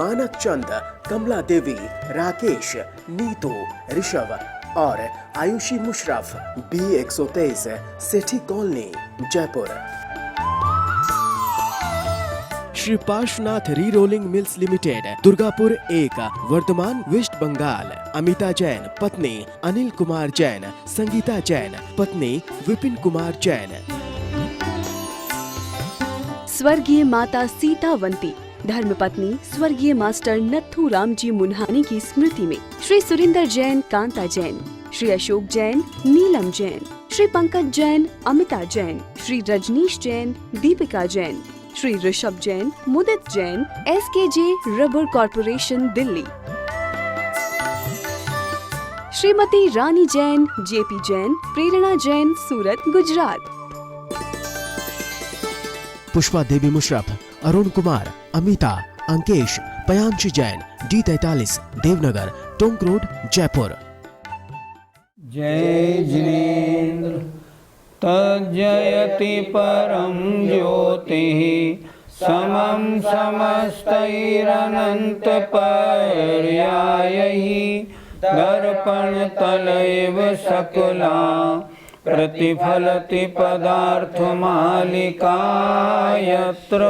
मानक चंद, कमला देवी, राकेश, नीतू, ऋषभ और Ayushi Musharraf, B123, Sethi colony, Jaipur. Shri Parshwanath re rolling mills limited, Durgapur 1, Bardhaman, West Bengal. Amita Jain, पत्नी अनिल कुमार जैन, संगीता जैन, पत्नी विपिन कुमार जैन। स्वर्गीय माता सीतावंती, धर्मपत्नी स्वर्गीय मास्टर नत्थू राम जी मुन्हानी की स्मृति में Shri Surinder Jain, Kanta Jain, Shri Ashok Jain, Neelam Jain, Shri Pankaj Jain, Amita Jain, Shri Rajneesh Jain, Deepika Jain, Shri Rishabh Jain, Mudit Jain, SKJ rubber corporation, Delhi. Shrimati Rani Jain, JP Jain, Prerna Jain, Surat, Gujarat. Pushpa Devi Musharraf, Arun Kumar, Amita, Ankesh, Payanshi Jain, D43, Devnagar, Tonk road, Jaipur. Jai Jinendra तज्जयति परम ज्योतिः समं समस्तैरनंत पर्यायैः दर्पणतलैव सकला प्रतिफलति पदार्थमालिका यत्र।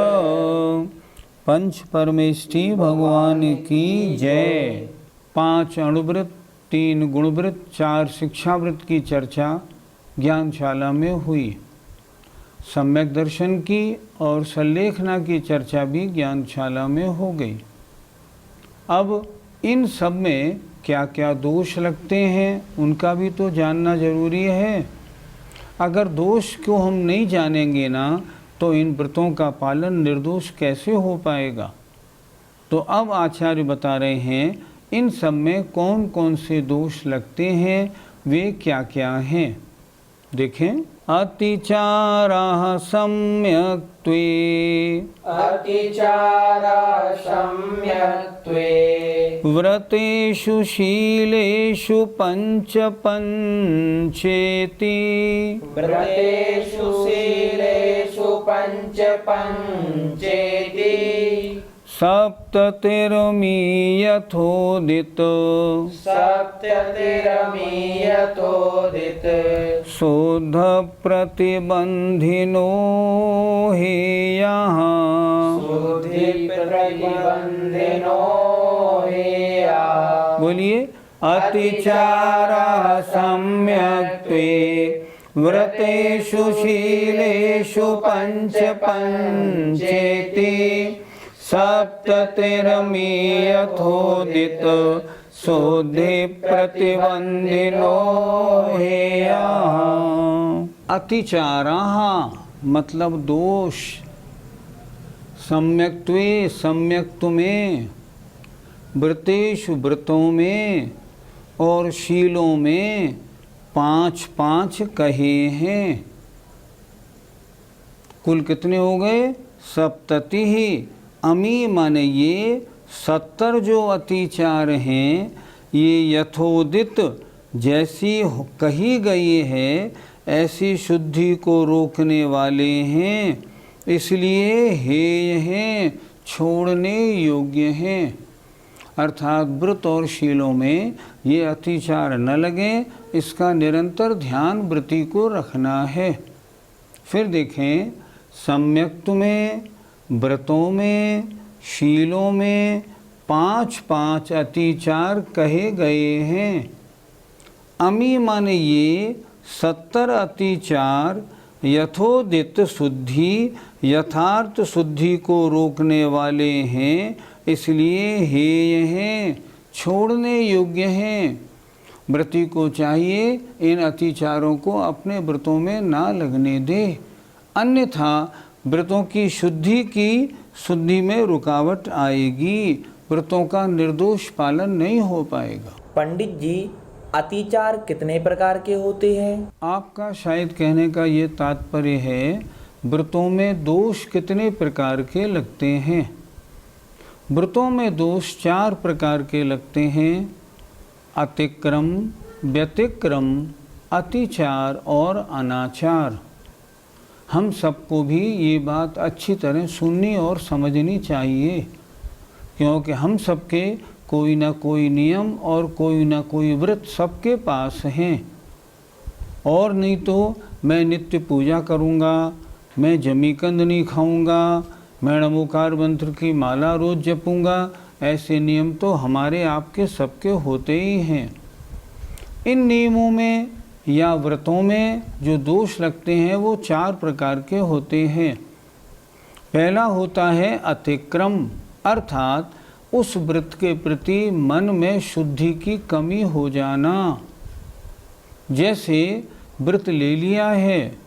पंच परमेष्ठी भगवान की जय। 5 अणुव्रत, 3 गुणव्रत, 4 शिक्षाव्रत की चर्चा ज्ञानशाला में हुई। सम्यक दर्शन की और सल्लेखना की चर्चा भी ज्ञानशाला में हो गई। अब इन सब में क्या क्या दोष लगते हैं उनका भी तो जानना जरूरी है। अगर दोष को हम नहीं जानेंगे ना तो इन व्रतों का पालन निर्दोष कैसे हो पाएगा। तो अब आचार्य बता रहे हैं इन सब में कौन कौन से दोष लगते हैं, वे क्या क्या हैं। देखें, अतिचारः सम्यक्त्वे, अतिचारः सम्यक्त्वे, व्रतेषु शीलेषु पंच पंचेति, व्रतेषु शीलेषु पंच पंचेति, सप्ततिर्मीयथोदित, सप्ततिर्मीयथोदित, शोध प्रतिबंधिनो हेयः, शुद्धि प्रतिबंधिनो हेयः। बोलिए, अतिचारः सम्यक्त्वे, व्रतेषु शीलेषु पंच पंचेति, सप्ततिर्मीयथोदित, शोधि प्रतिबंधिनो हेयः। अतिचारः मतलब दोष, सम्यक्त्वे सम्यक्त में, व्रतेषु व्रतों में और शीलों में 5 कहे हैं। कुल कितने हो गए? सप्तति ही। अमी माने ये 70 जो अतिचार हैं, ये यथोदित जैसी कही गई है ऐसी शुद्धि को रोकने वाले हैं, इसलिए हेय हैं, छोड़ने योग्य हैं। अर्थात व्रत और शीलों में ये अतिचार न लगे, इसका निरंतर ध्यान व्रति को रखना है। फिर देखें, सम्यक्त में, व्रतों में, शीलों में 5 अतिचार कहे गए हैं। अमी माने ये 70 अतिचार यथोदित शुद्धि, यथार्थ शुद्धि को रोकने वाले हैं, इसलिए हेय हैं, छोड़ने योग्य हैं। व्रती को चाहिए इन अतिचारों को अपने व्रतों में ना लगने दे, अन्यथा व्रतों की शुद्धि में रुकावट आएगी, व्रतों का निर्दोष पालन नहीं हो पाएगा। पंडित जी, अतिचार कितने प्रकार के होते हैं? आपका शायद कहने का ये तात्पर्य है व्रतों में दोष कितने प्रकार के लगते हैं। व्रतों में दोष 4 प्रकार के लगते हैं, अतिक्रम, व्यतिक्रम, अतिचार और अनाचार। हम सबको भी ये बात अच्छी तरह सुननी और समझनी चाहिए क्योंकि हम सबके कोई ना कोई नियम और कोई ना कोई व्रत सबके पास हैं। और नहीं तो मैं नित्य पूजा करूँगा, मैं जमीकंद नहीं खाऊँगा, मैं नमोकार मंत्र की माला रोज़ जपूँगा, ऐसे नियम तो हमारे आपके सबके होते ही हैं। इन नियमों में या व्रतों में जो दोष लगते हैं वो 4 प्रकार के होते हैं। पहला होता है अतिक्रम, अर्थात उस व्रत के प्रति मन में शुद्धि की कमी हो जाना। जैसे व्रत ले लिया है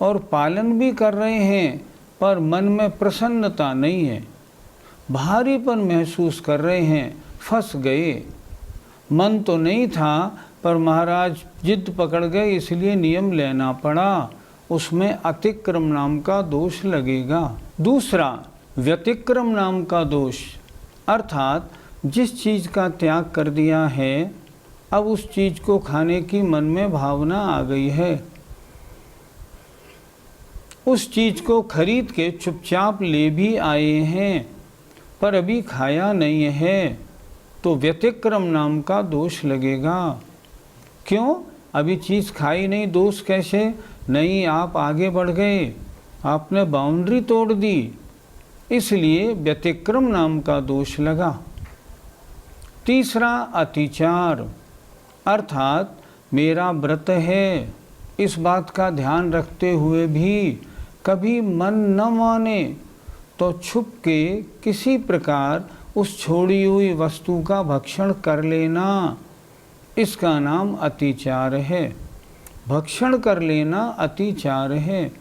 और पालन भी कर रहे हैं पर मन में प्रसन्नता नहीं है, भारीपन महसूस कर रहे हैं, फंस गए। मन तो नहीं था पर महाराज जिद पकड़ गए इसलिए नियम लेना पड़ा, उसमें अतिक्रम नाम का दोष लगेगा। दूसरा व्यतिक्रम नाम का दोष, अर्थात जिस चीज़ का त्याग कर दिया है अब उस चीज़ को खाने की मन में भावना आ गई है, उस चीज़ को खरीद के चुपचाप ले भी आए हैं पर अभी खाया नहीं है, तो व्यतिक्रम नाम का दोष लगेगा। क्यों? अभी चीज़ खाई नहीं, दोष कैसे? नहीं, आप आगे बढ़ गए, आपने बाउंड्री तोड़ दी, इसलिए व्यतिक्रम नाम का दोष लगा। तीसरा अतिचार, अर्थात मेरा व्रत है, इस बात का ध्यान रखते हुए भी कभी मन न माने तो छुप के किसी प्रकार उस छोड़ी हुई वस्तु का भक्षण कर लेना, इसका नाम अतिचार है। भक्षण कर लेना अतिचार है।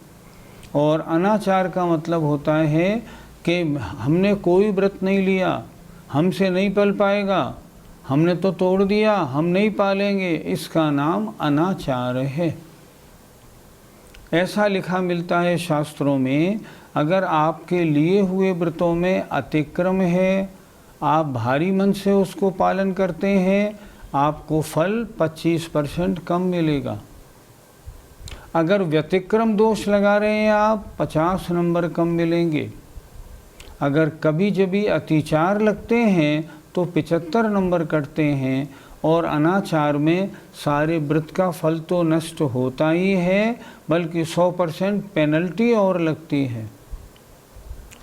और अनाचार का मतलब होता है कि हमने कोई व्रत नहीं लिया, हमसे नहीं पल पाएगा, हमने तो तोड़ दिया, हम नहीं पालेंगे, इसका नाम अनाचार है। ऐसा लिखा मिलता है शास्त्रों में, अगर आपके लिए हुए व्रतों में अतिक्रम है, आप भारी मन से उसको पालन करते हैं, आपको फल 25% कम मिलेगा। अगर व्यतिक्रम दोष लगा रहे हैं आप, 50 नंबर कम मिलेंगे। अगर कभी जभी अतिचार लगते हैं तो 75 नंबर कटते हैं। और अनाचार में सारे व्रत का फल तो नष्ट होता ही है, बल्कि 100% पेनल्टी और लगती है।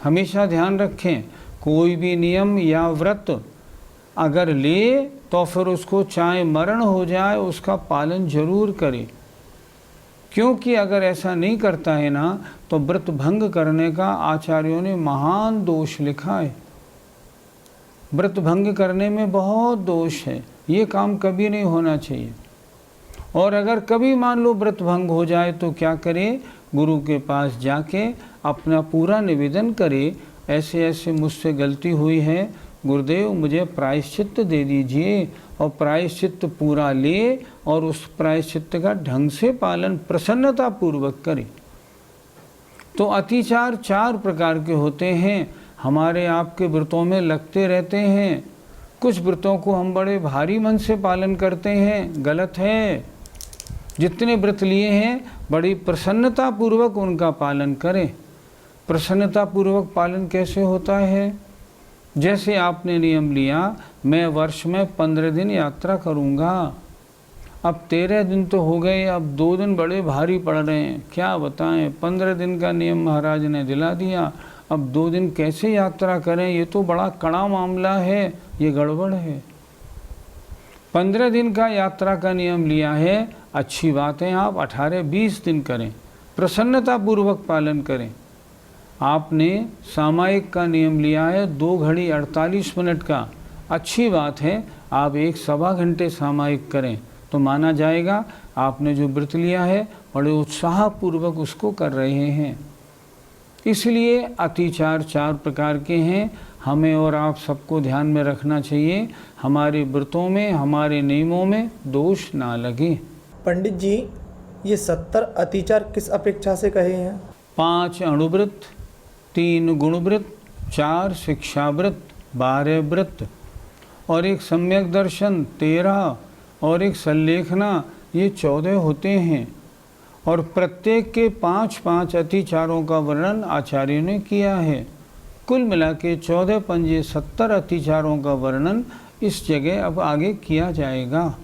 हमेशा ध्यान रखें, कोई भी नियम या व्रत अगर ले तो फिर उसको चाहे मरण हो जाए उसका पालन जरूर करे, क्योंकि अगर ऐसा नहीं करता है ना तो व्रत भंग करने का आचार्यों ने महान दोष लिखा है। व्रत भंग करने में बहुत दोष है, ये काम कभी नहीं होना चाहिए। और अगर कभी मान लो व्रत भंग हो जाए तो क्या करे? गुरु के पास जाके अपना पूरा निवेदन करे, ऐसे ऐसे मुझसे गलती हुई है, गुरुदेव मुझे प्रायश्चित्त दे दीजिए, और प्रायश्चित्त पूरा ले और उस प्रायश्चित्त का ढंग से पालन प्रसन्नता पूर्वक करे। तो अतिचार 4 प्रकार के होते हैं, हमारे आपके व्रतों में लगते रहते हैं। कुछ व्रतों को हम बड़े भारी मन से पालन करते हैं, गलत है। जितने व्रत लिए हैं बड़ी प्रसन्नता पूर्वक उनका पालन करें। प्रसन्नता पूर्वक पालन कैसे होता है? जैसे आपने नियम लिया, मैं वर्ष में 15 दिन यात्रा करूँगा, अब 13 दिन तो हो गए, अब 2 दिन बड़े भारी पड़ रहे हैं, क्या बताएं। 15 दिन का नियम महाराज ने दिला दिया, अब 2 दिन कैसे यात्रा करें? ये तो बड़ा कड़ा मामला है, ये गड़बड़ है। 15 दिन का यात्रा का नियम लिया है, अच्छी बात है, आप 18-20 दिन करें, प्रसन्नता पूर्वक पालन करें। आपने सामायिक का नियम लिया है 2 घड़ी 48 मिनट का, अच्छी बात है, आप 1 सवा घंटे सामायिक करें तो माना जाएगा आपने जो व्रत लिया है बड़े उत्साहपूर्वक उसको कर रहे हैं। इसलिए अतिचार 4 प्रकार के हैं, हमें और आप सबको ध्यान में रखना चाहिए, हमारे व्रतों में, हमारे नियमों में दोष ना लगे। पंडित जी, ये 70 अतिचार किस अपेक्षा से कहे हैं? 5 अणुव्रत, 3 गुणव्रत, 4 शिक्षाव्रत, 12 व्रत और 1 सम्यक दर्शन 13 और 1 संलेखना, ये 14 होते हैं। और प्रत्येक के 5-5 अतिचारों का वर्णन आचार्यों ने किया है। कुल मिला के 14 पंजे 70 अतिचारों का वर्णन इस जगह अब आगे किया जाएगा।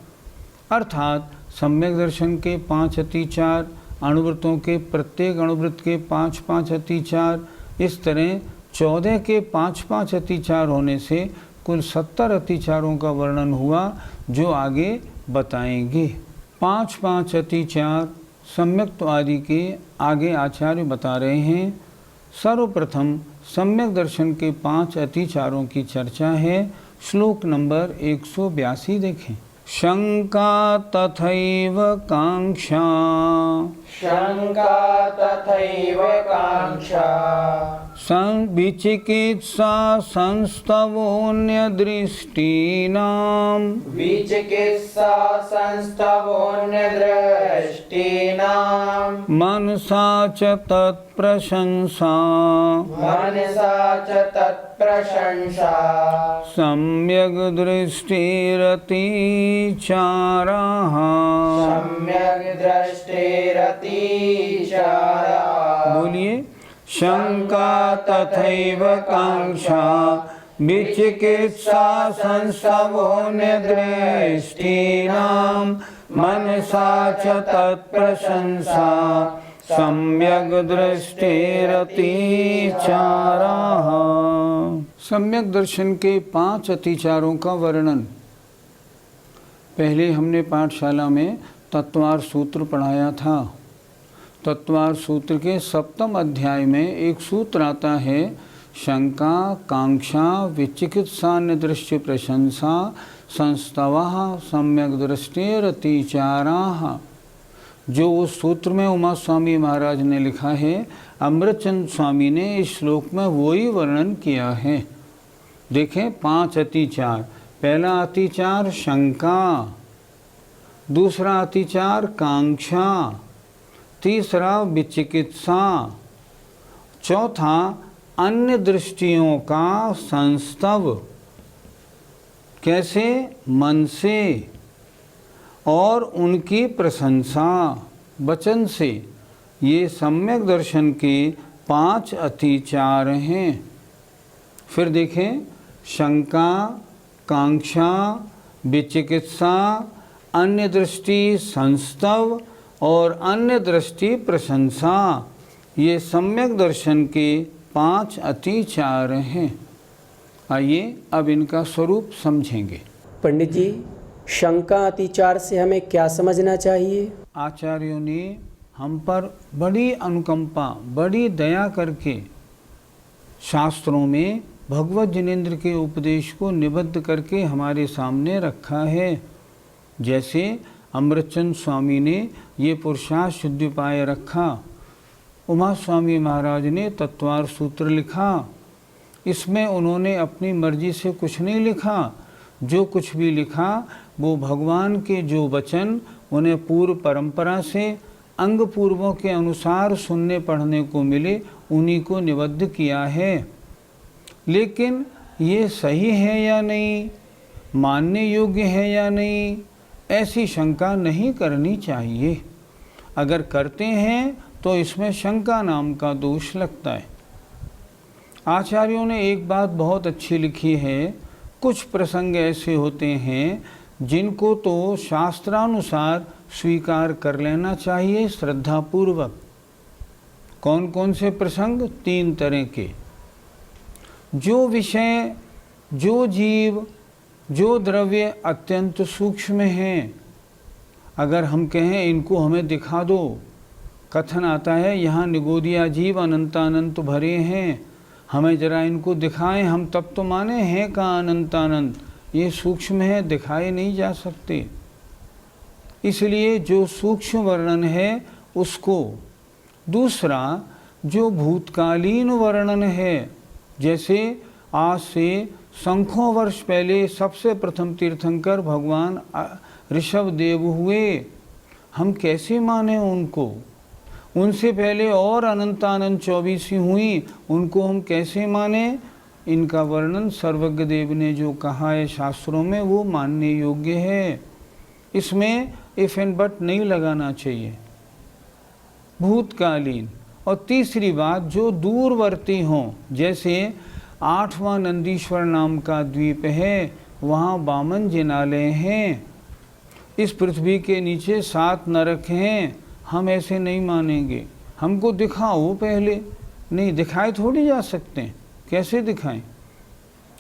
अर्थात सम्यक दर्शन के 5 अतिचार, अणुव्रतों के प्रत्येक अणुव्रत के 5-5 अतिचार, इस तरह 14 के 5-5 अतिचार होने से कुल 70 अतिचारों का वर्णन हुआ, जो आगे बताएंगे। 5-5 अतिचार सम्यक्त्व आदि के आगे आचार्य बता रहे हैं। सर्वप्रथम सम्यक दर्शन के 5 अतिचारों की चर्चा है। श्लोक नंबर 182 देखें। शंका तथैव कांक्षा, शंका तथैव कांक्षा, विचिकित्सा संस्तवोऽन्यदृष्टीनां, विचिकित्सा संस्तवोऽन्यदृष्टीनां, मनसा च तत्प्रशंसा, मनसा च तत्प्रशंसा, सम्यग् दृष्टिरतिचाराः, सम्यग् दृष्टिरतिचाराः। बोलिए। शंका तथैव कांक्षा, विचिकित्सा संस्तवोऽन्यदृष्टीनां, मनसा च तत्प्रशंसा, सम्यग् दृष्टिरतिचाराः। सम्यक दर्शन के 5 अतिचारों का वर्णन। पहले हमने पाठशाला में तत्वार सूत्र पढ़ाया था। तत्वार सूत्र के 7वें अध्याय में एक सूत्र आता है, शंका कांक्षा विचिकित्सा निदृश्य प्रशंसा संस्तवः सम्यक दृष्टिरतिचाराः। जो उस सूत्र में उमा स्वामी महाराज ने लिखा है, अमृतचंद स्वामी ने इस श्लोक में वही वर्णन किया है। देखें 5 अतिचार। पहला अतिचार शंका, दूसरा अतिचार कांक्षा, तीसरा विचिकित्सा, चौथा अन्य दृष्टियों का संस्तव, कैसे? मन से, और उनकी प्रशंसा वचन से। ये सम्यक दर्शन के 5 अतिचार हैं। फिर देखें, शंका, कांक्षा, विचिकित्सा, अन्य दृष्टि संस्तव और अन्य दृष्टि प्रशंसा, ये सम्यक दर्शन के 5 अतिचार हैं। आइए अब इनका स्वरूप समझेंगे। पंडित जी, शंका अतिचार से हमें क्या समझना चाहिए? आचार्यों ने हम पर बड़ी अनुकंपा, बड़ी दया करके शास्त्रों में भगवत जिनेंद्र के उपदेश को निबद्ध करके हमारे सामने रखा है। जैसे अमृतचंद स्वामी ने ये पुरुषार्थ शुद्धिपाय रखा, उमा स्वामी महाराज ने तत्वार सूत्र लिखा। इसमें उन्होंने अपनी मर्जी से कुछ नहीं लिखा। जो कुछ भी लिखा वो भगवान के जो वचन उन्हें पूर्व परंपरा से अंग पूर्वों के अनुसार सुनने पढ़ने को मिले, उन्हीं को निबद्ध किया है। लेकिन ये सही है या नहीं, मानने योग्य है या नहीं, ऐसी शंका नहीं करनी चाहिए। अगर करते हैं तो इसमें शंका नाम का दोष लगता है। आचार्यों ने एक बात बहुत अच्छी लिखी है, कुछ प्रसंग ऐसे होते हैं जिनको तो शास्त्रानुसार स्वीकार कर लेना चाहिए श्रद्धापूर्वक। कौन कौन से प्रसंग? 3 तरह के। जो विषय, जो जीव, जो द्रव्य अत्यंत सूक्ष्म हैं, अगर हम कहें इनको हमें दिखा दो, कथन आता है यहाँ निगोदिया जीव अनंतानंत भरे हैं, हमें जरा इनको दिखाएं, हम तब तो माने हैं का अनंतानंत, ये सूक्ष्म है, दिखाए नहीं जा सकते। इसलिए जो सूक्ष्म वर्णन है उसको। दूसरा, जो भूतकालीन वर्णन है, जैसे आज से संख्यों वर्ष पहले सबसे प्रथम तीर्थंकर भगवान ऋषभ देव हुए, हम कैसे माने उनको? उनसे पहले और अनंतानंद 24 हुई, उनको हम कैसे माने? इनका वर्णन सर्वज्ञ देव ने जो कहा है शास्त्रों में वो मानने योग्य है। इसमें इफ एंड बट नहीं लगाना चाहिए। भूतकालीन। और तीसरी बात, जो दूरवर्ती हों, जैसे 8वां नंदीश्वर नाम का द्वीप है, वहाँ वामन जिनालय हैं। इस पृथ्वी के नीचे 7 नरक हैं। हम ऐसे नहीं मानेंगे, हमको दिखाओ पहले। नहीं दिखाए थोड़ी जा सकते हैं, कैसे दिखाएं?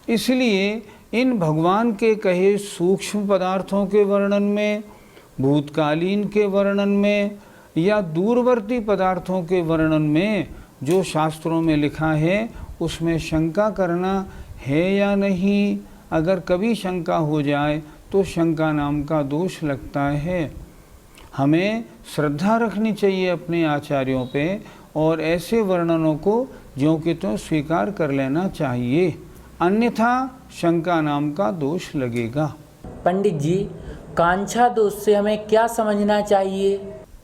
इसलिए इन भगवान के कहे सूक्ष्म पदार्थों के वर्णन में, भूतकालीन के वर्णन में या दूरवर्ती पदार्थों के वर्णन में जो शास्त्रों में लिखा है, उसमें शंका करना है या नहीं? अगर कभी शंका हो जाए तो शंका नाम का दोष लगता है। हमें श्रद्धा रखनी चाहिए अपने आचार्यों पे और ऐसे वर्णनों को ज्यों कि त्यों स्वीकार कर लेना चाहिए, अन्यथा शंका नाम का दोष लगेगा। पंडित जी, कांक्षा दोष से हमें क्या समझना चाहिए?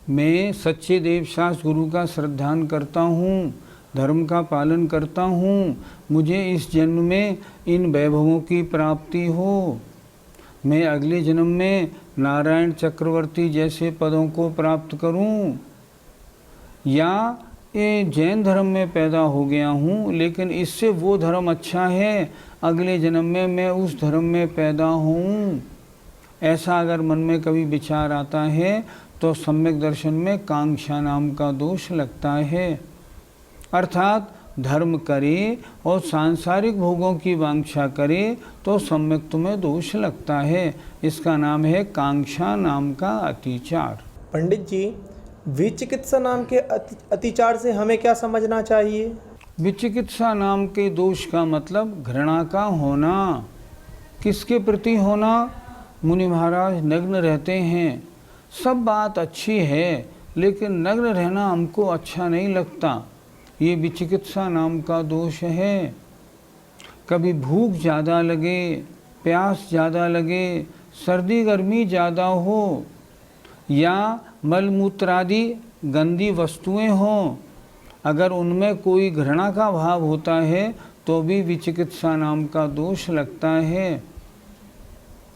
मैं सच्चे देवशास्त्र गुरु का श्रद्धान करता हूँ, धर्म का पालन करता हूँ, मुझे इस जन्म में इन वैभवों की प्राप्ति हो, मैं अगले जन्म में नारायण चक्रवर्ती जैसे पदों को प्राप्त करूं, या ये जैन धर्म में पैदा हो गया हूं लेकिन इससे वो धर्म अच्छा है, अगले जन्म में मैं उस धर्म में पैदा हूं। ऐसा अगर मन में कभी विचार आता है तो सम्यक दर्शन में कांक्षा नाम का दोष लगता है। अर्थात धर्म करे और सांसारिक भोगों की वांछा करे तो सम्यक में दोष लगता है। इसका नाम है कांक्षा नाम का अतिचार। पंडित जी, विचिकित्सा नाम के अतिचार से हमें क्या समझना चाहिए? विचिकित्सा नाम के दोष का मतलब घृणा का होना। किसके प्रति होना? मुनि महाराज नग्न रहते हैं, सब बात अच्छी है लेकिन नग्न रहना हमको अच्छा नहीं लगता, ये विचिकित्सा नाम का दोष है। कभी भूख ज़्यादा लगे, प्यास ज़्यादा लगे, सर्दी गर्मी ज़्यादा हो या मलमूत्रादि गंदी वस्तुएं हों, अगर उनमें कोई घृणा का भाव होता है तो भी विचिकित्सा नाम का दोष लगता है।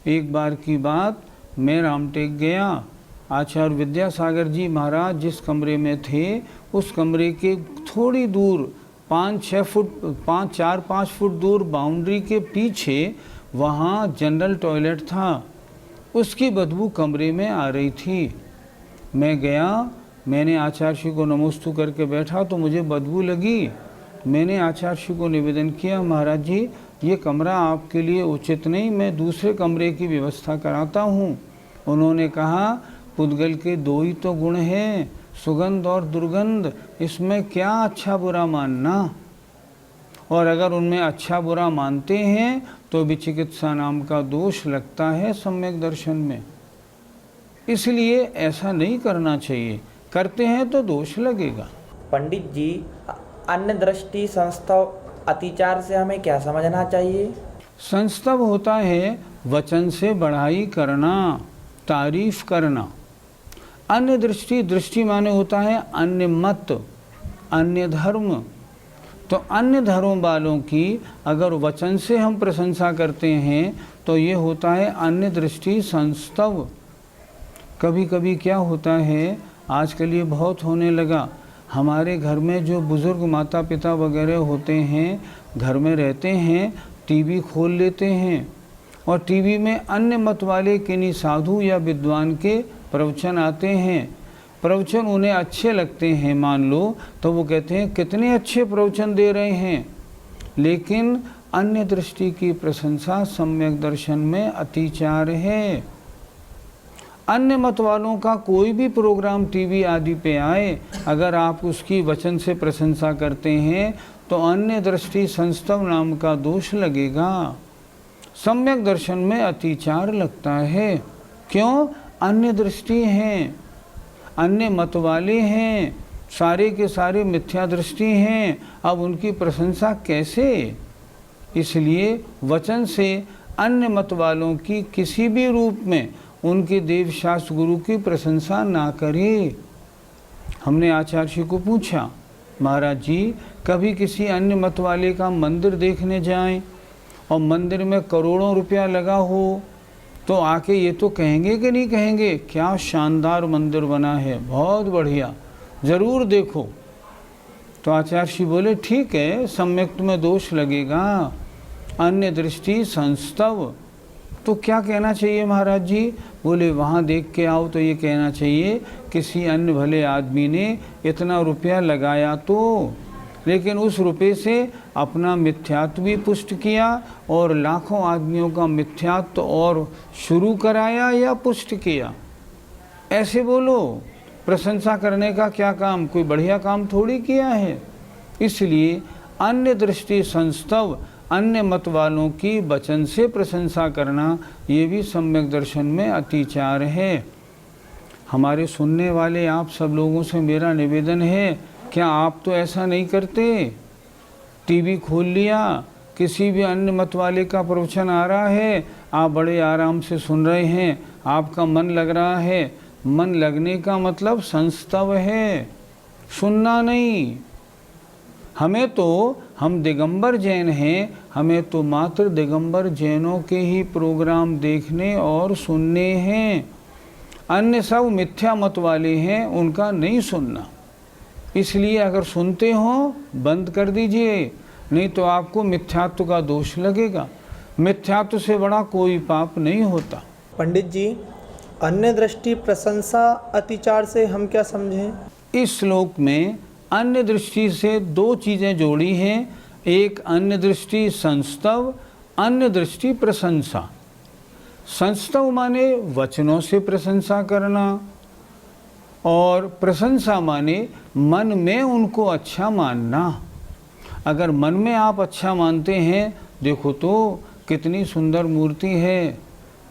एक बार की बात, मैं रामटेक गया, आचार्य विद्यासागर जी महाराज जिस कमरे में थे उस कमरे के थोड़ी दूर 4-5 फुट दूर बाउंड्री के पीछे वहाँ जनरल टॉयलेट था, उसकी बदबू कमरे में आ रही थी। मैं गया, मैंने आचार्य श्री को नमोस्तु करके बैठा तो मुझे बदबू लगी। मैंने आचार्य श्री को निवेदन किया, महाराज जी ये कमरा आपके लिए उचित नहीं, मैं दूसरे कमरे की व्यवस्था कराता हूँ। उन्होंने कहा पुद्गल के 2 ही तो गुण हैं, सुगंध और दुर्गंध, इसमें क्या अच्छा बुरा मानना, और अगर उनमें अच्छा बुरा मानते हैं तो विचिकित्सा नाम का दोष लगता है सम्यक दर्शन में। इसलिए ऐसा नहीं करना चाहिए, करते हैं तो दोष लगेगा। पंडित जी, अन्य दृष्टि संस्तव अतिचार से हमें क्या समझना चाहिए? संस्तव होता है वचन से बढ़ाई करना, तारीफ करना। अन्य दृष्टि माने होता है अन्य मत, अन्य धर्म। तो अन्य धर्म वालों की अगर वचन से हम प्रशंसा करते हैं तो ये होता है अन्य दृष्टि संस्तव। कभी कभी क्या होता है, आजकल ये बहुत होने लगा, हमारे घर में जो बुज़ुर्ग माता पिता वगैरह होते हैं, घर में रहते हैं, टीवी खोल लेते हैं और टीवी में अन्य मत वाले किन्हीं साधु या विद्वान के प्रवचन आते हैं। प्रवचन उन्हें अच्छे लगते हैं मान लो, तो वो कहते हैं कितने अच्छे प्रवचन दे रहे हैं, लेकिन अन्य दृष्टि की प्रशंसा सम्यक दर्शन में अतिचार है। अन्य मत वालों का कोई भी प्रोग्राम टीवी आदि पे आए, अगर आप उसकी वचन से प्रशंसा करते हैं तो अन्य दृष्टि संस्तव नाम का दोष लगेगा, सम्यक दर्शन में अतिचार लगता है। क्यों? अन्य दृष्टि हैं, अन्य मत वाले हैं, सारे के सारे मिथ्या दृष्टि हैं, अब उनकी प्रशंसा कैसे? इसलिए वचन से अन्य मत वालों की किसी भी रूप में उनके देवशास्त्र गुरु की प्रशंसा ना करे। हमने आचार्य जी को पूछा, महाराज जी कभी किसी अन्य मत वाले का मंदिर देखने जाएं और मंदिर में करोड़ों रुपया लगा हो तो आके ये तो कहेंगे कि नहीं कहेंगे, क्या शानदार मंदिर बना है, बहुत बढ़िया, ज़रूर देखो। तो आचार्य श्री बोले ठीक है, सम्यक्त में दोष लगेगा, अन्य दृष्टि संस्तव। तो क्या कहना चाहिए महाराज जी? बोले वहाँ देख के आओ तो ये कहना चाहिए किसी अन्य भले आदमी ने इतना रुपया लगाया तो, लेकिन उस रुपये से अपना मिथ्यात्व भी पुष्ट किया और लाखों आदमियों का मिथ्यात्व और शुरू कराया या पुष्ट किया। ऐसे बोलो, प्रशंसा करने का क्या काम, कोई बढ़िया काम थोड़ी किया है। इसलिए अन्य दृष्टि संस्तव, अन्य मत वालों की वचन से प्रशंसा करना, ये भी सम्यक दर्शन में अतिचार है। हमारे सुनने वाले आप सब लोगों से मेरा निवेदन है, क्या आप तो ऐसा नहीं करते? टीवी खोल लिया, किसी भी अन्य मत वाले का प्रवचन आ रहा है, आप बड़े आराम से सुन रहे हैं, आपका मन लग रहा है। मन लगने का मतलब संस्तव है, सुनना नहीं। हमें तो, हम दिगंबर जैन हैं, हमें तो मात्र दिगंबर जैनों के ही प्रोग्राम देखने और सुनने हैं। अन्य सब मिथ्या मत वाले हैं, उनका नहीं सुनना। इसलिए अगर सुनते हो बंद कर दीजिए, नहीं तो आपको मिथ्यात्व का दोष लगेगा। मिथ्यात्व से बड़ा कोई पाप नहीं होता। पंडित जी, अन्य दृष्टि प्रशंसा अतिचार से हम क्या समझें? इस श्लोक में अन्य दृष्टि से दो चीज़ें जोड़ी हैं, एक अन्य दृष्टि संस्तव, अन्य दृष्टि प्रशंसा। संस्तव माने वचनों से प्रशंसा करना, और प्रशंसा माने मन में उनको अच्छा मानना। अगर मन में आप अच्छा मानते हैं, देखो तो कितनी सुंदर मूर्ति है,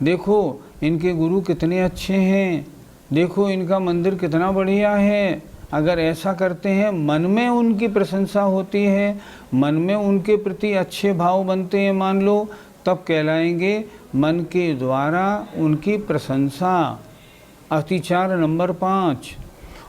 देखो इनके गुरु कितने अच्छे हैं, देखो इनका मंदिर कितना बढ़िया है। अगर ऐसा करते हैं, मन में उनकी प्रशंसा होती है, मन में उनके प्रति अच्छे भाव बनते हैं, मान लो, तब कहलाएंगे मन के द्वारा उनकी प्रशंसा। अतिचार नंबर 5।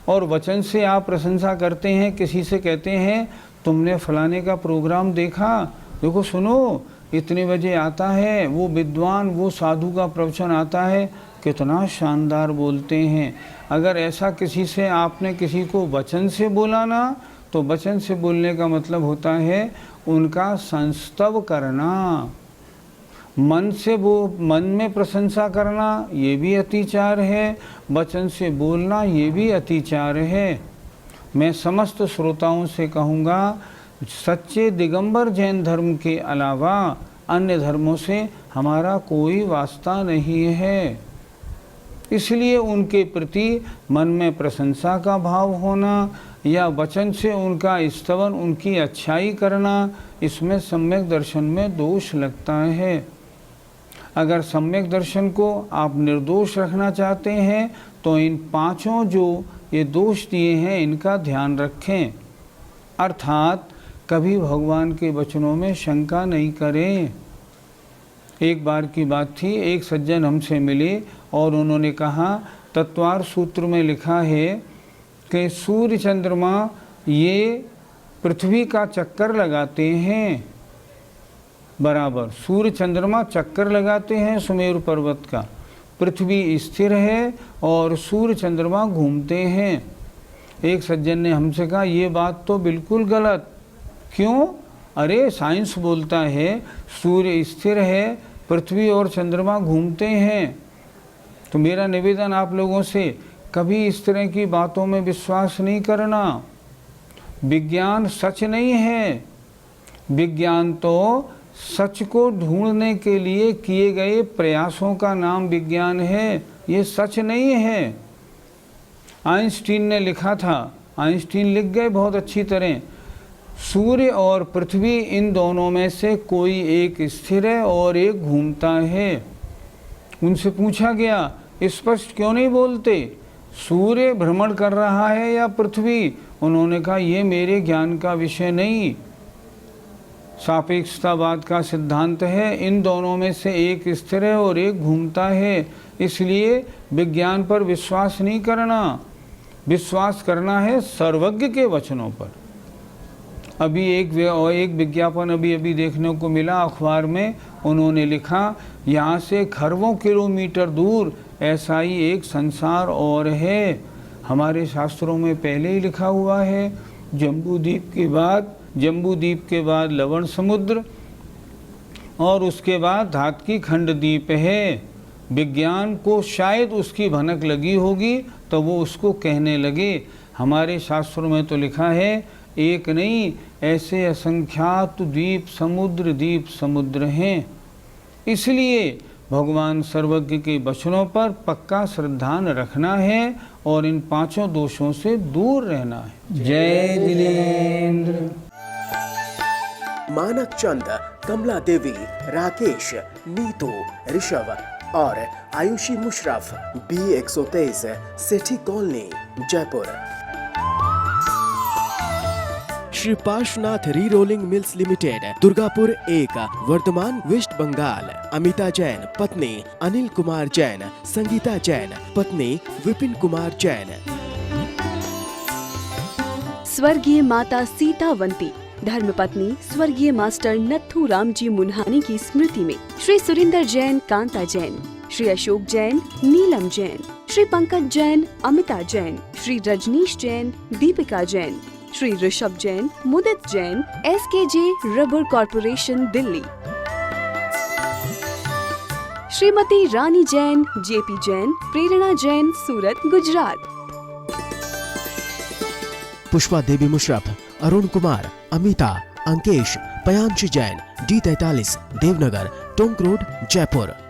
और वचन से आप प्रशंसा करते हैं, किसी से कहते हैं तुमने फलाने का प्रोग्राम देखा, देखो सुनो इतने बजे आता है, वो विद्वान, वो साधु का प्रवचन आता है, कितना शानदार बोलते हैं। अगर ऐसा किसी से आपने किसी को वचन से बोला ना, तो वचन से बोलने का मतलब होता है उनका संस्तव करना। मन से वो मन में प्रशंसा करना, ये भी अतिचार है। वचन से बोलना, ये भी अतिचार है। मैं समस्त श्रोताओं से कहूँगा, सच्चे दिगंबर जैन धर्म के अलावा अन्य धर्मों से हमारा कोई वास्ता नहीं है। इसलिए उनके प्रति मन में प्रशंसा का भाव होना या वचन से उनका स्तवन, उनकी अच्छाई करना, इसमें सम्यक दर्शन में दोष लगता है। अगर सम्यक दर्शन को आप निर्दोष रखना चाहते हैं, तो इन 5 जो ये दोष दिए हैं, इनका ध्यान रखें। अर्थात कभी भगवान के वचनों में शंका नहीं करें। एक बार की बात थी, एक सज्जन हमसे मिले और उन्होंने कहा, तत्वार सूत्र में लिखा है कि सूर्य चंद्रमा ये पृथ्वी का चक्कर लगाते हैं, बराबर सूर्य चंद्रमा चक्कर लगाते हैं सुमेरु पर्वत का, पृथ्वी स्थिर है और सूर्य चंद्रमा घूमते हैं। एक सज्जन ने हमसे कहा, ये बात तो बिल्कुल गलत। क्यों? अरे साइंस बोलता है सूर्य स्थिर है, पृथ्वी और चंद्रमा घूमते हैं। तो मेरा निवेदन आप लोगों से, कभी इस तरह की बातों में विश्वास नहीं करना। विज्ञान सच नहीं है। विज्ञान तो सच को ढूंढने के लिए किए गए प्रयासों का नाम विज्ञान है, ये सच नहीं है। आइंस्टीन ने लिखा था, आइंस्टीन लिख गए बहुत अच्छी तरह, सूर्य और पृथ्वी इन दोनों में से कोई एक स्थिर है और एक घूमता है। उनसे पूछा गया, स्पष्ट क्यों नहीं बोलते, सूर्य भ्रमण कर रहा है या पृथ्वी? उन्होंने कहा, ये मेरे ज्ञान का विषय नहीं, सापेक्षतावाद का सिद्धांत है, इन दोनों में से एक स्थिर है और एक घूमता है, इसलिए विज्ञान पर विश्वास नहीं करना, विश्वास करना है सर्वज्ञ के वचनों पर। अभी एक विज्ञापन अभी देखने को मिला अखबार में, उन्होंने लिखा, यहाँ से खरबों किलोमीटर दूर ऐसा ही एक संसार और है। हमारे शास्त्रों में पहले ही लिखा हुआ है, जम्बूद्वीप के बाद लवण समुद्र और उसके बाद धातकी खंड द्वीप है। विज्ञान को शायद उसकी भनक लगी होगी तो वो उसको कहने लगे। हमारे शास्त्रों में तो लिखा है एक नहीं ऐसे असंख्यात द्वीप समुद्र हैं। इसलिए भगवान सर्वज्ञ के वचनों पर पक्का श्रद्धान रखना है और इन 5 दोषों से दूर रहना है। जय जिनेन्द्र। मानक चंद, कमला देवी, राकेश, नीतू, ऋषभ और Ayushi Musharraf, B123, Sethi colony, Jaipur. Shri Parshwanath re rolling mills limited, Durgapur 1, Bardhaman, West Bengal. Amita Jain, पत्नी अनिल कुमार जैन, संगीता जैन, पत्नी विपिन कुमार जैन। स्वर्गीय माता सीतावंती, धर्मपत्नी स्वर्गीय मास्टर नत्थू राम जी मुन्हानी की स्मृति में Shri Surinder Jain, Kanta Jain, Shri Ashok Jain, Neelam Jain, Shri Pankaj Jain, Amita Jain, Shri Rajneesh Jain, Deepika Jain, Shri Rishabh Jain, Mudit Jain, SKJ rubber corporation, Delhi. Shrimati Rani Jain, JP Jain, Prerna Jain, Surat, Gujarat. Pushpa Devi Musharraf, Arun Kumar, Amita, Ankesh, Payansh Jain, D43, Devnagar, Tonk road, Jaipur.